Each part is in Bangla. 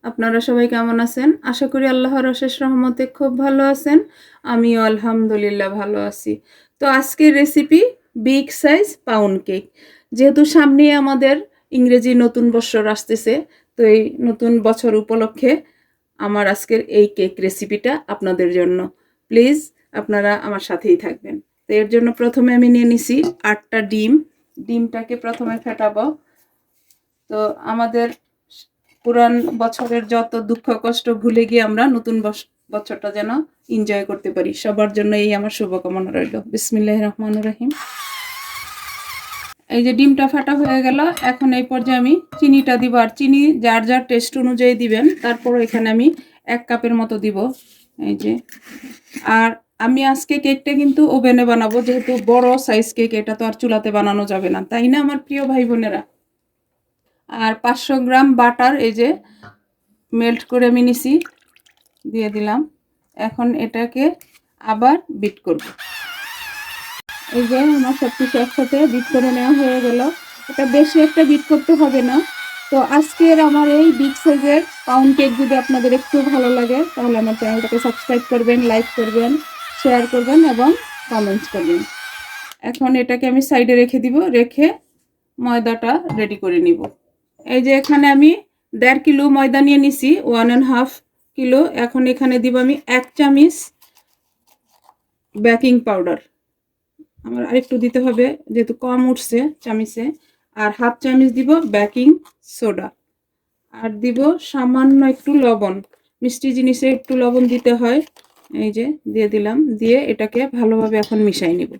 আপনারা সবাই কেমন আছেন? আশা করি আল্লাহর অশেষ রহমতে খুব ভালো আছেন। আমিও আলহামদুলিল্লাহ ভালো আছি। তো আজকের recipe big size pound cake. যেহেতু সামনেই আমাদের ইংরেজি নতুন বৎসর আসতেছে, তো এই নতুন বছর উপলক্ষে আমার আজকের এই কেক রেসিপিটা আপনাদের জন্য। প্লিজ আপনারা আমার সাথেই থাকবেন। তো এর জন্য প্রথমে আমি নিয়ে নিছি 8টা ডিম। ডিমটাকে প্রথমে ফেটাবো। তো আমাদের পুরান বছরের যত দুঃখ কষ্ট ভুলে গিয়ে আমরা নতুন বছরটা যেন এনজয় করতে পারি, সবার জন্য এই আমার শুভকামনা রইল। বিসমিল্লাহির রহমানির রহিম। এই যে ডিমটা ফাটা হয়ে গেল, এখন এই পর্যায়ে আমি চিনিটা দিব। আর চিনি যার যার টেস্ট অনুযায়ী দিবেন। তারপর এখানে আমি 1 কাপের মতো দিব। এই যে, আর আমি আজকে কেকটা কিন্তু ওভেনে বানাবো, যেহেতু বড় সাইজ কেক, এটা তো আর চুলাতে বানানো যাবে না, তাই না আমার প্রিয় ভাই বোনেরা? আর 500 গ্রাম বাটার এই যে মেল্ট করে আমি নিছি, দিয়ে দিলাম। এখন এটাকে আবার বিট করব। এই যে আমার সব কিছু একসাথে বিট করে নেওয়া হয়ে গেল। এটা বেশি একটা বিট করতে হবে না। তো আজকের আমার এই বিগ সাইজের পাউন্ড কেক যদি আপনাদের একটু ভালো লাগে, তাহলে আমার চ্যানেলটাকে সাবস্ক্রাইব করবেন, লাইক করবেন, শেয়ার করবেন এবং কমেন্টস করবেন। এখন এটাকে আমি সাইডে রেখে দিব, রেখে ময়দাটা রেডি করে নিব। এই যে এখানে আমি 1.5 কিলো ময়দা নিয়ে নিছি, 1.5 কিলো। এখন এখানে দিব আমি 1 চামচ বেকিং পাউডার। আমার আরেকটু দিতে হবে, যেহেতু কম উঠছে চামচে। আর 1/2 চামচ দিব বেকিং সোডা। আর দিব সামান্য একটু লবণ। মিষ্টি জিনিসে একটু লবণ দিতে হয়। এই যে দিয়ে দিলাম, দিয়ে এটাকে ভালোভাবে এখন মিশাই নিব।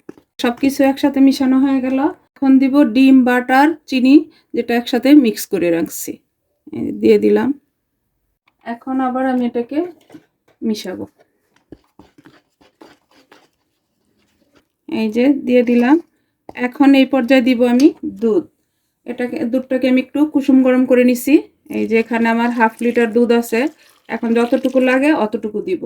সবকিছু একসাথে মিশানো হয়ে গেল। এখন দিব ডিম, বাটার, চিনি, যেটা একসাথে মিক্স করে রাখছি, দিয়ে দিলাম। এখন আবার আমি এটাকে মিশাবো। এই যে দিয়ে দিলাম। এখন এই পর্যায়ে দিব আমি দুধ। দুধটাকে আমি একটু কুসুম গরম করে নিছি। এই যে এখানে আমার 1/2 লিটার দুধ আছে। এখন যতটুকু লাগে অতটুকু দিব।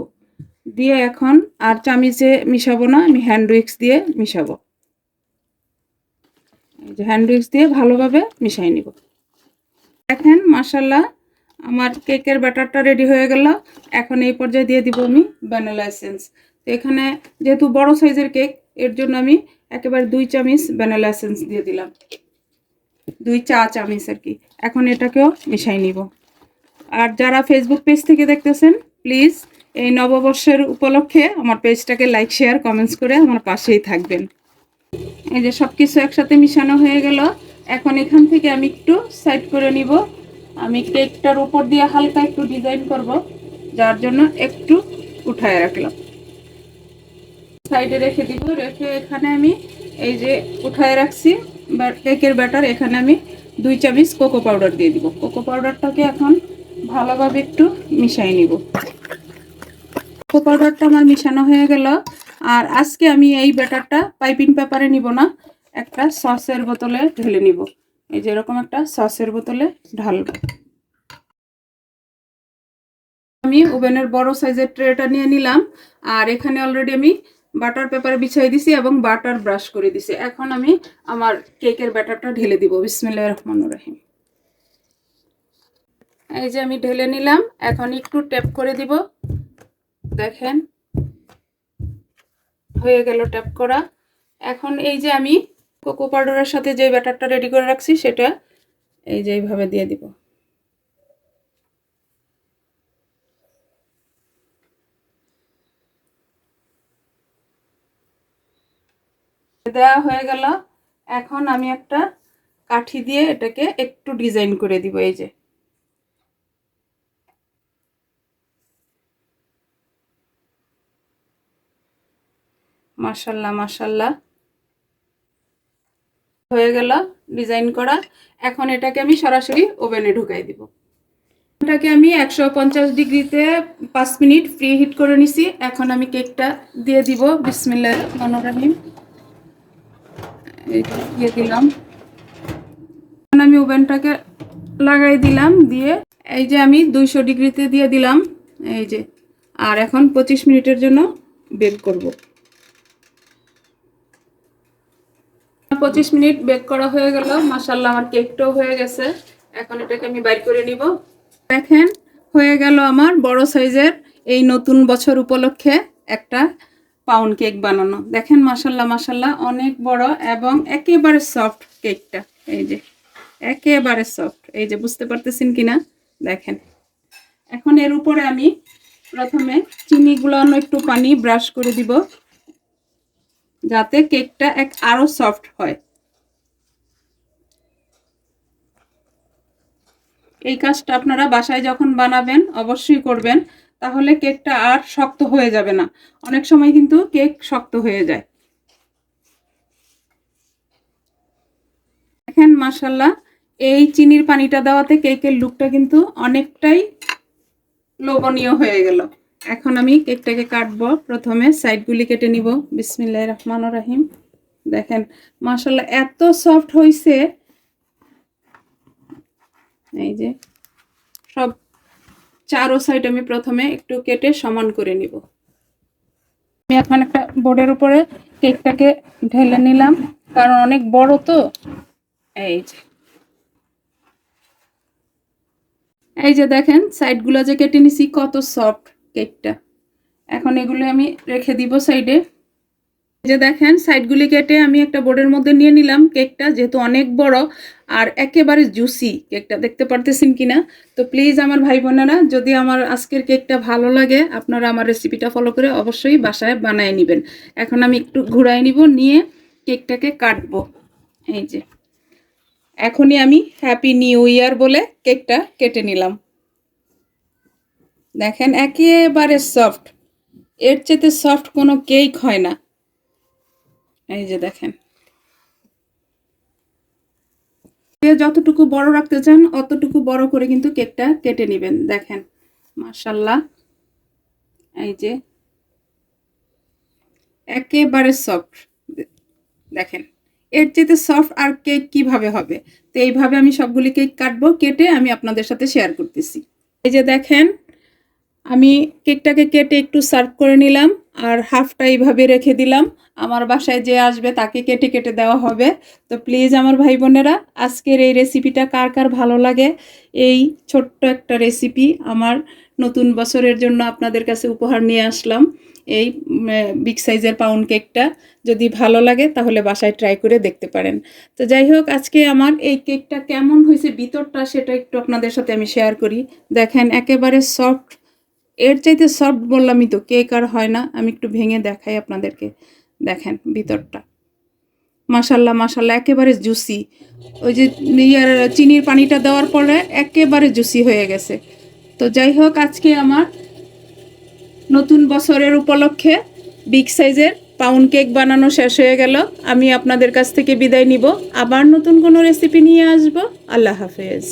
দিয়ে এখন আর চামিচে মিশাবো না, আমি হ্যান্ড উইক্স দিয়ে মিশাবো। এই যে হ্যান্ড উইক্স দিয়ে ভালোভাবে মিশাই নিব। দেখেন মাশাআল্লাহ আমার কেকের ব্যাটারটা রেডি হয়ে গেল। এখন এই পর্যায়ে দিয়ে দিব আমি ভ্যানিলা এসেন্স। তো এখানে যেহেতু বড় সাইজের কেক, এর জন্য আমি একেবারে 2 চামচ ভ্যানিলা এসেন্স দিয়ে দিলাম, 2 চা চামচ আর কি। এখন এটাকেও মিশাই নিব। আর যারা ফেসবুক পেজ থেকে দেখতেছেন, প্লিজ এই নববর্ষের উপলক্ষে আমার পেজটাকে লাইক, শেয়ার, কমেন্টস করে আমার পাশেই থাকবেন। এই যে সব কিছু একসাথে মিশানো হয়ে গেল। এখন এখান থেকে আমি একটু সাইড করে নিব। আমি কেকটার উপর দিয়ে হালকা একটু ডিজাইন করব, যার জন্য একটু উঠায় রাখলাম, সাইডে রেখে দিব। রেখে এখানে আমি এই যে উঠায় রাখছি কেকের ব্যাটার, এখানে আমি 2 চামচ কোকো পাউডার দিয়ে দিব। কোকো পাউডারটাকে এখন ভালোভাবে একটু মিশাই নিব। কোকো পাউডারটা আমার মিশানো হয়ে গেল। আর আজকে আমি এই ব্যাটারটা পাইপিং পেপারে নিব না, একটা সসের বোতলে ঢেলে নিব। এই যে এরকম একটা সসের বোতলে ঢালব। আমি ওভেনের বড় সাইজের ট্রেটা নিয়ে নিলাম। আর এখানে অলরেডি আমি বাটার পেপারে বিছিয়ে দিছি এবং বাটার ব্রাশ করে দিছি। এখন আমি আমার কেকের ব্যাটারটা ঢেলে দিব। বিসমিল্লাহির রহমানির রহিম। এই যে আমি ঢেলে নিলাম। এখন একটু ট্যাপ করে দিব। দেখেন হয়ে গেল ট্যাপ করা। এখন এই যে আমি কোকো পাউডারের সাথে যে ব্যাটারটা রেডি করে রাখছি, সেটা এই যে এইভাবে দিয়ে দিব। দেওয়া হয়ে গেল। এখন আমি একটা কাঠি দিয়ে এটাকে একটু ডিজাইন করে দিব। এই যে মাশাআল্লাহ মাশাআল্লাহ হয়ে গেল ডিজাইন করা। এখন এটাকে আমি সরাসরি ওভেনে ঢুকাই দিব। এটাকে আমি 150 ডিগ্রিতে 5 মিনিট প্রি হিট করে নিছি। এখন আমি কেকটা দিয়ে দিব। বিসমিল্লাহির রহমানির রহিম। এইটা দিয়ে দিলাম। এখন আমি ওভেনটাকে লাগাই দিলাম, দিয়ে এই যে আমি 200 ডিগ্রিতে দিয়ে দিলাম। এই যে, আর এখন 25 মিনিটের জন্য বেক করব। 25 মিনিট বেক করা হয়ে গেল। মাশাআল্লাহ আমার কেকটাও হয়ে গেছে। এখন এটাকে আমি বাইর করে নিব। দেখেন হয়ে গেল আমার বড় সাইজের এই নতুন বছর উপলক্ষে একটা পাউন্ড কেক বানানো। দেখেন মাশাল্লাহ মাশাল্লাহ অনেক বড় এবং একেবারে সফট কেকটা। এই যে একেবারে সফট, এই যে বুঝতে পারতেছেন কিনা দেখেন। এখন এর উপরে আমি প্রথমে চিনি গুলানো একটু পানি ব্রাশ করে দিব যাতে কেকটা আরো সফট হয়। এই কাজটা আপনারা বাসায় যখন বানাবেন অবশ্যই করবেন, তাহলে কেকটা আর শক্ত হয়ে যাবে না। অনেক সময় কিন্তু কেক শক্ত হয়ে যায়। দেখেন মাশাল্লাহ এই চিনির পানিটা দেওয়াতে কেকের লুকটা কিন্তু অনেকটাই লোভনীয় হয়ে গেল। এখন আমি কেকটাকে কাটবো। প্রথমে সাইডগুলি কেটে নিব। বিসমিল্লাহির রহমানির রহিম। দেখেন মাশাল্লাহ এত সফট হয়েছে। এই যে সব চারো সাইড আমি প্রথমে একটু কেটে সমান করে নিব। আমি এখন একটা বোর্ডের উপরে কেকটাকে ঢেলে নিলাম, কারণ অনেক বড় তো। এই যে দেখেন সাইডগুলো যে কেটে নিছি কত সফট কেকটা। এখন এগুলো আমি রেখে দিব সাইডে। এই যে দেখেন সাইডগুলি কেটে আমি একটা বোর্ডের মধ্যে নিয়ে নিলাম কেকটা, যেহেতু অনেক বড় আর একেবারে জুসি কেকটা, দেখতে পারতেছেন কিনা। তো প্লিজ আমার ভাই বোনেরা, যদি আমার আজকের কেকটা ভালো লাগে আপনারা আমার রেসিপিটা ফলো করে অবশ্যই বাসায় বানায় নেবেন। এখন আমি একটু ঘুরাই নিব, নিয়ে কেকটাকে কাটবো। এই যে এখনই আমি হ্যাপি নিউ ইয়ার বলে কেকটা কেটে নিলাম। দেখেন একেবারে সফট, এর চেয়ে সফট কোনো কেক হয় না। এই যে দেখেন, যতটুকু বড় রাখতে চান অতটুকু বড় করে কিন্তু কেকটা কেটে নেবেন। দেখেন মাশাল্লাহ এই যে একেবারে সফট। দেখেন এর চেয়ে সফট আর কেক কিভাবে হবে। তো এইভাবে আমি সবগুলি কেক কাটবো, কেটে আমি আপনাদের সাথে শেয়ার করতেছি। এই যে দেখেন আমি কেকটাকে কেটে একটু সার্ভ করে নিলাম, আর হাফটা এইভাবে রেখে দিলাম। আমার বাসায় যে আসবে তাকে কেটে কেটে দেওয়া হবে। তো প্লিজ আমার ভাই বোনেরা, আজকের এই রেসিপিটা কার কার ভালো লাগে, এই ছোট্ট একটা রেসিপি আমার নতুন বছরের জন্য আপনাদের কাছে উপহার নিয়ে আসলাম। এই বিগ সাইজের পাউন্ড কেকটা যদি ভালো লাগে তাহলে বাসায় ট্রাই করে দেখতে পারেন। তো যাই হোক, আজকে আমার এই কেকটা কেমন হয়েছে ভিতরটা সেটা একটু আপনাদের সাথে আমি শেয়ার করি। দেখেন একেবারে সফট, এর চাইতে সফট বললামই তো কেক আর হয় না। আমি একটু ভেঙে দেখাই আপনাদেরকে। দেখেন ভিতরটা মাশাল্লাহ মাশাল্লাহ একেবারে জুসি। ওই যে চিনির পানিটা দেওয়ার পরে একেবারে জুসি হয়ে গেছে। তো যাই হোক, আজকে আমার নতুন বছরের উপলক্ষে বিগ সাইজের পাউন্ড কেক বানানো শেষ হয়ে গেল। আমি আপনাদের কাছ থেকে বিদায় নিব, আবার নতুন কোনো রেসিপি নিয়ে আসব। আল্লাহ হাফেজ।